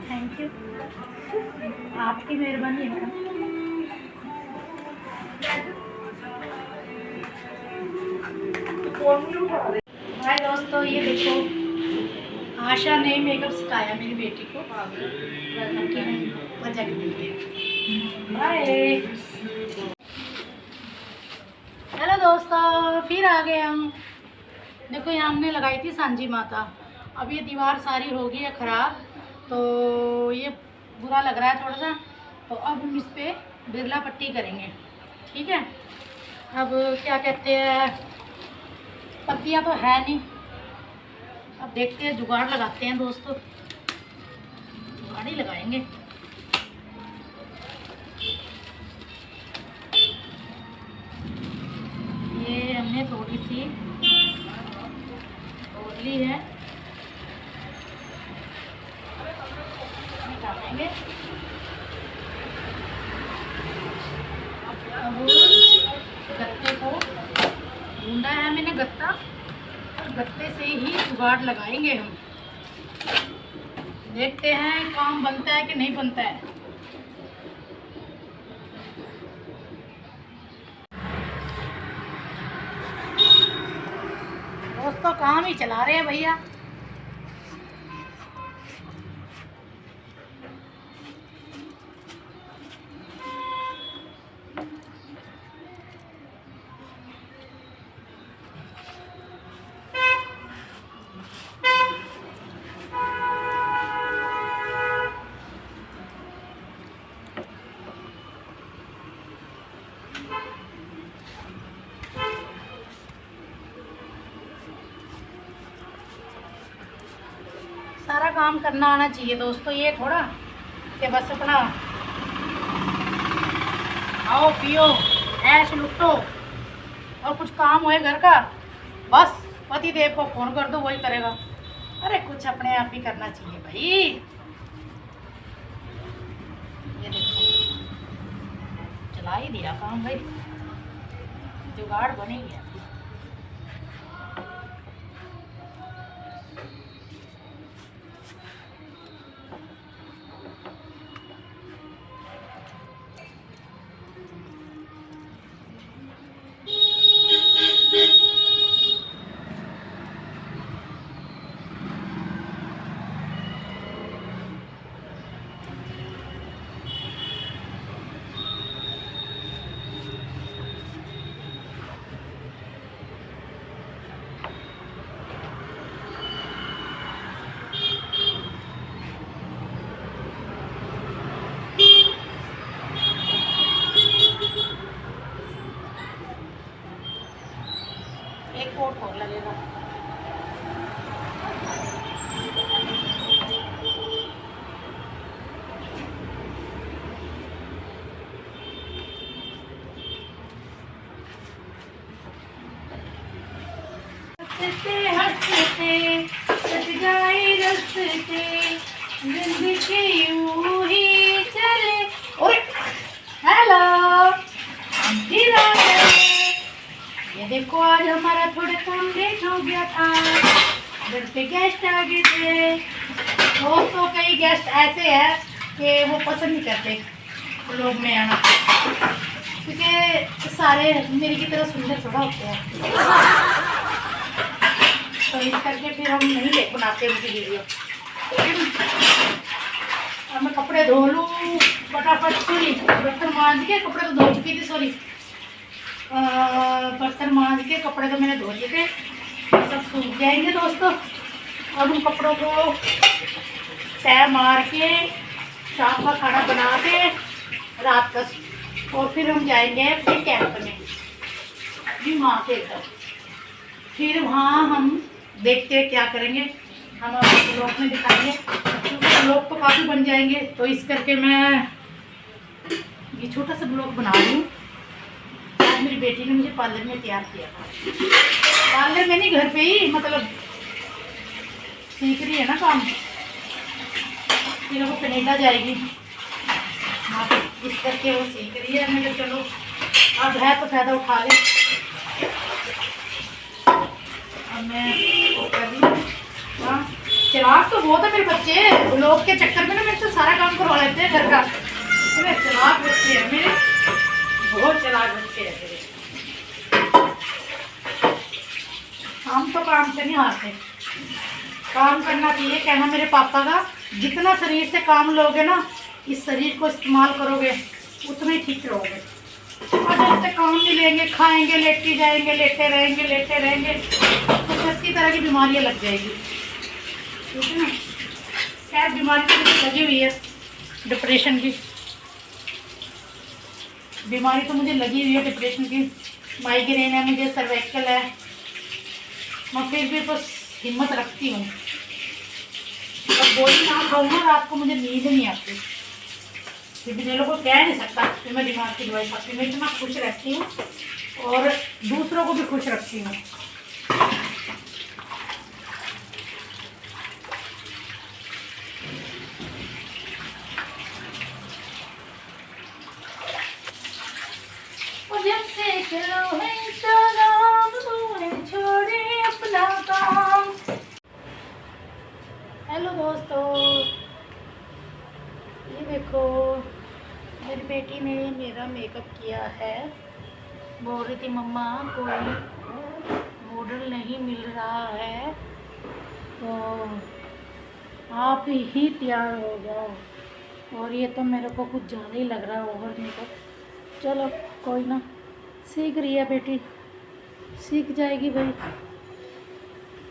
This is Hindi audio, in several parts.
थैंक यू, आपकी मेहरबानी है मैडम। हाय दोस्तों, ये देखो आशा ने मेकअप सिखाया मेरी बेटी को। मजा बाय। हेलो दोस्तों, फिर आ गए हम। देखो यहाँ हमने लगाई थी सांझी माता। अब ये दीवार सारी हो गई है ख़राब, तो ये बुरा लग रहा है थोड़ा सा। तो अब हम इस पर बिरला पट्टी करेंगे, ठीक है। अब क्या कहते हैं, पत्तियाँ तो है नहीं, अब देखते हैं, जुगाड़ लगाते हैं दोस्तों, जुगाड़ ही लगाएंगे। ये हमने थोड़ी सी तोड़ ली है, निकालेंगे। अब गत्ते को ढूंढा है मैंने गत्ता, और गत्ते से ही जुगाड़ लगाएंगे हम। देखते हैं काम बनता है कि नहीं बनता है। दोस्तों काम ही चला रहे हैं भैया। सारा काम करना आना चाहिए दोस्तों, ये थोड़ा कि बस अपना खाओ पियो ऐश लुटो और कुछ काम होए घर का, बस पति देव को फ़ोन कर दो, वही करेगा। अरे कुछ अपने आप ही करना चाहिए भाई। ये देखो चला ही दिया काम भाई, जुगाड़ बन ही गया। एक और लगेगा। हंसते हंसते सज जाए रस्ते, जिंदगी यूं ही चले लेट हो गया था, घर पे गेस्ट आ गए थे। दोस्तों कई गेस्ट ऐसे हैं कि वो पसंद नहीं करते व्लॉग में आना, क्योंकि सारे मेरी की तरह सुंदर थोड़ा होते हैं, तो इस करके फिर हम नहीं ले बनाते उनकी वीडियो। अब मैं कपड़े धो लूँ फटाफट, सॉरी बर्तन मांज के, कपड़े तो धो चुकी थी, सॉरी बर्तन मांज के कपड़े तो मैंने धो लिए थे, सब सूख जाएंगे दोस्तों। अब उन कपड़ों को तय मार के शाम का खाना बना के रात का, और फिर हम जाएंगे फिर कैंप में भी माँ के घर। फिर वहाँ हम देखते हैं क्या करेंगे, हम आपको ब्लॉग में दिखाएंगे, क्योंकि ब्लॉग तो काफ़ी बन जाएंगे। तो इस करके मैं ये छोटा सा ब्लॉग बना रही हूँ। आज मेरी बेटी ने मुझे पार्लर में तैयार किया था, पार्लर में नहीं घर पे ही, मतलब सीख रही है ना काम, फिर वो कनाडा जाएगी, हाँ इस करके वो सीख रही है। मैं चलो अब है तो फ़ायदा उठा ले। अब मैं कर रही हूँ, हाँ चलाक तो बहुत है मेरे बच्चे, लोग के चक्कर में ना मेरे से सारा काम करवा लेते हैं घर का। मेरे चलाक बच्चे हैं मेरे, बहुत चलाक बच्चे हैं मेरे। हम तो काम से नहीं हारते, काम करना चाहिए। कहना मेरे पापा का, जितना शरीर से काम लोगे ना, इस शरीर को इस्तेमाल करोगे उतना ही ठीक रहोगे। और ऐसे काम नहीं लेंगे, खाएंगे लेटे जाएंगे, लेटे रहेंगे तो 30 तरह की बीमारियां लग जाएगी, ठीक है ना। खैर बीमारी तो मुझे लगी हुई है, डिप्रेशन की बीमारी तो मुझे लगी हुई है, डिप्रेशन की, माइग्रेन है मुझे, सर्वाइकल है। मैं फिर भी बस हिम्मत रखती हूँ, और गोली ना खाऊँ ना रात को मुझे नींद नहीं आती, क्योंकि मेरे को कह नहीं सकता कि मैं दिमाग की दवाई खाती हूँ। मैं इतना खुश रहती हूँ और दूसरों को भी खुश रखती हूँ। और जब से चलो है इंस्टाग्राम, तूने छोड़े अपना काम। हेलो दोस्तों, ये देखो मेरी बेटी ने मेरा मेकअप किया है। बोल रही थी मम्मा कोई मॉडल नहीं मिल रहा है तो आप ही तैयार हो जाओ। और ये तो मेरे को कुछ ज़्यादा ही लग रहा है ओवर मेकअप। चलो कोई ना, सीख रही है बेटी, सीख जाएगी भाई।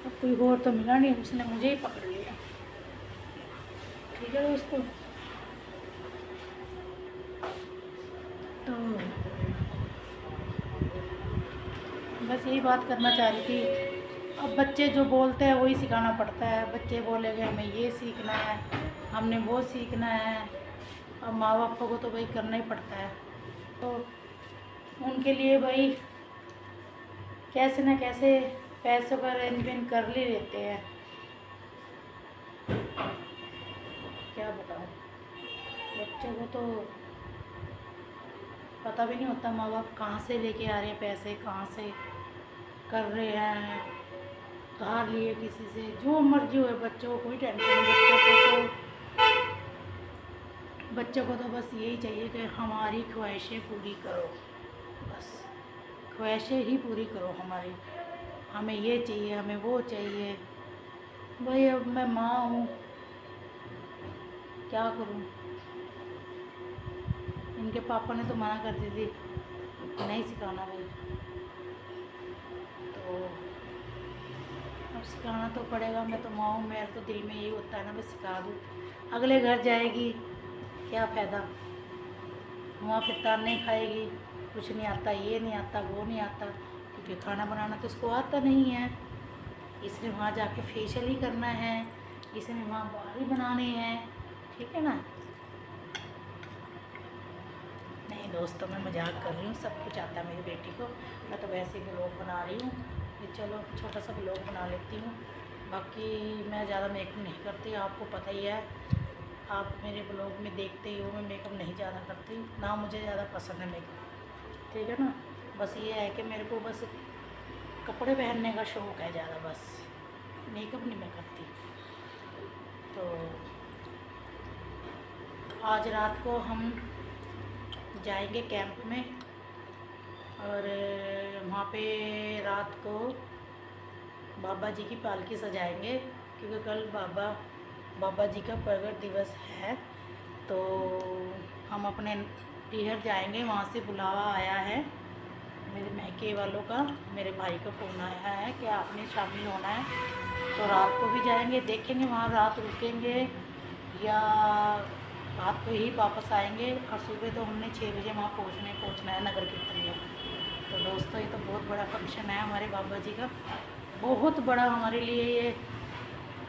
अब कोई और तो मिला नहीं, उसने मुझे ही पकड़ लिया। ठीक है दोस्तों, तो बस यही बात करना चाह रही थी। अब बच्चे जो बोलते हैं वही सिखाना पड़ता है। बच्चे बोलेंगे हमें ये सीखना है, हमने वो सीखना है, अब माँ बाप को तो भाई करना ही पड़ता है। तो उनके लिए भाई कैसे न कैसे पैसों का अरेंजमेंट कर ही लेते हैं। क्या बताऊँ, बच्चों को तो पता भी नहीं होता माँ बाप कहाँ से लेके आ रहे हैं पैसे, कहाँ से कर रहे हैं, धार लिए किसी से, जो मर्जी हो। बच्चों को कोई टेंशन नहीं, बच्चों को तो बस यही चाहिए कि हमारी ख्वाहिशें पूरी करो, बस ख्वाहिशें ही पूरी करो हमारी। हमें ये चाहिए, हमें वो चाहिए। भाई अब मैं माँ हूँ, क्या करूँ। इनके पापा ने तो मना कर दी थी नहीं सिखाना भाई, तो अब सिखाना तो पड़ेगा। मैं तो माँ हूँ, मेरे तो दिल में यही होता है ना, मैं सिखा दूँ। अगले घर जाएगी क्या फ़ायदा, वहाँ फिर ताने खाएगी, कुछ नहीं आता, ये नहीं आता, वो नहीं आता, क्योंकि खाना बनाना तो उसको आता नहीं है। इसने वहाँ जाके फेशियल ही करना है, इसने वहाँ बाल ही बनाने हैं, ठीक है ना। नहीं दोस्तों, मैं मजाक कर रही हूँ, सब कुछ आता है मेरी बेटी को। मैं तो वैसे ही ब्लॉग बना रही हूँ, ये चलो छोटा सा ब्लॉग बना लेती हूँ। बाकी मैं ज़्यादा मेकअप नहीं करती, आपको पता ही है, आप मेरे ब्लॉग में देखते ही हो। मैं मेकअप नहीं ज़्यादा करती ना, मुझे ज़्यादा पसंद है मेकअप, ठीक है ना। बस ये है कि मेरे को बस कपड़े पहनने का शौक़ है ज़्यादा, बस मेकअप नहीं मैं करती। तो आज रात को हम जाएंगे कैंप में और वहाँ पे रात को बाबा जी की पालकी सजाएंगे, क्योंकि कल बाबा जी का प्रगट दिवस है। तो हम अपने टीहर जाएंगे, वहाँ से बुलावा आया है मेरे मैके वालों का, मेरे भाई का फ़ोन आया है कि आपने शामिल होना है। तो रात को भी जाएंगे, देखेंगे वहाँ रात रुकेंगे या रात को ही वापस आएंगे। और सुबह तो हमने 6 बजे वहाँ पहुँचना है नगर कीर्तन में। तो दोस्तों ये तो बहुत बड़ा फंक्शन है हमारे बाबा जी का, बहुत बड़ा हमारे लिए ये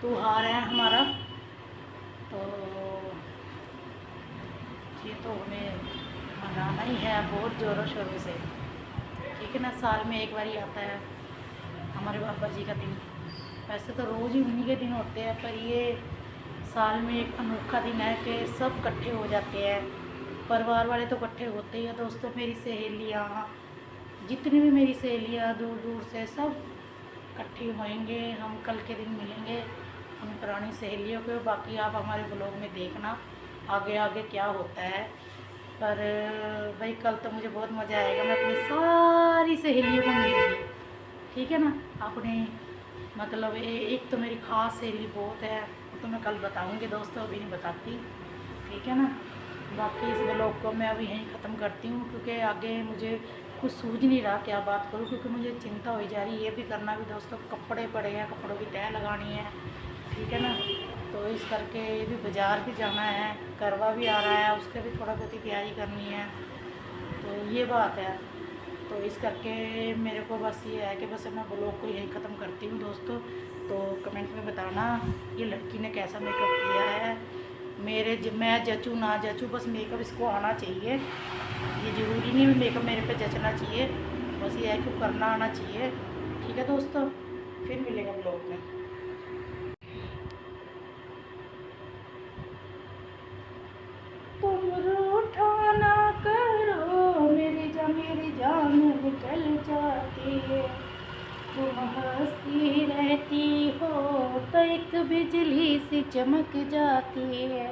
त्योहार है हमारा। तो ये तो हमें मनाना ही है बहुत ज़ोरों शोरों से, ठीक है ना। साल में एक बार ही आता है हमारे बाबा जी का दिन। वैसे तो रोज़ ही उन्हीं के दिन होते हैं, पर ये साल में एक अनोखा दिन है कि सब इकट्ठे हो जाते हैं। परिवार वाले तो इकट्ठे होते ही हैं दोस्तों, मेरी सहेलियाँ, जितनी भी मेरी सहेलियाँ दूर दूर से सब इकट्ठी होएंगे। हम कल के दिन मिलेंगे उन पुरानी सहेलियों को। बाकी आप हमारे ब्लॉग में देखना आगे आगे क्या होता है। पर भाई कल तो मुझे बहुत मज़ा आएगा, मैं अपनी सारी सहेलियों को मिलूँगी, ठीक है ना। अपने मतलब एक तो मेरी ख़ास सहेली बहुत है, वो तो मैं कल बताऊँगी दोस्तों, अभी नहीं बताती, ठीक है ना। बाकी इस ब्लॉग को मैं अभी यहीं ख़त्म करती हूँ, क्योंकि आगे मुझे कुछ सूझ नहीं रहा क्या बात करूँ, क्योंकि मुझे चिंता हो जा रही है। ये भी करना भी दोस्तों, कपड़े पड़े हैं, कपड़ों की तह लगानी है, ठीक है ना। तो इस करके ये भी बाज़ार भी जाना है, करवा भी आ रहा है, उसके भी थोड़ा बहुत तैयारी करनी है। तो ये बात है। तो इस करके मेरे को बस ये है कि बस मैं ब्लॉग को यही ख़त्म करती हूँ दोस्तों। तो कमेंट में बताना ये लड़की ने कैसा मेकअप किया है। मैं जचूँ ना जचूँ, बस मेकअप इसको आना चाहिए। ये ज़रूरी नहीं मेकअप मेरे पे जचना चाहिए, बस ये है कि करना आना चाहिए, ठीक है दोस्तों। फिर मिलेगा ब्लॉग में। तुम रूठा ना करो, मेरी जान निकल जाती है। तुम हंसती रहती हो तो एक बिजली सी चमक जाती है।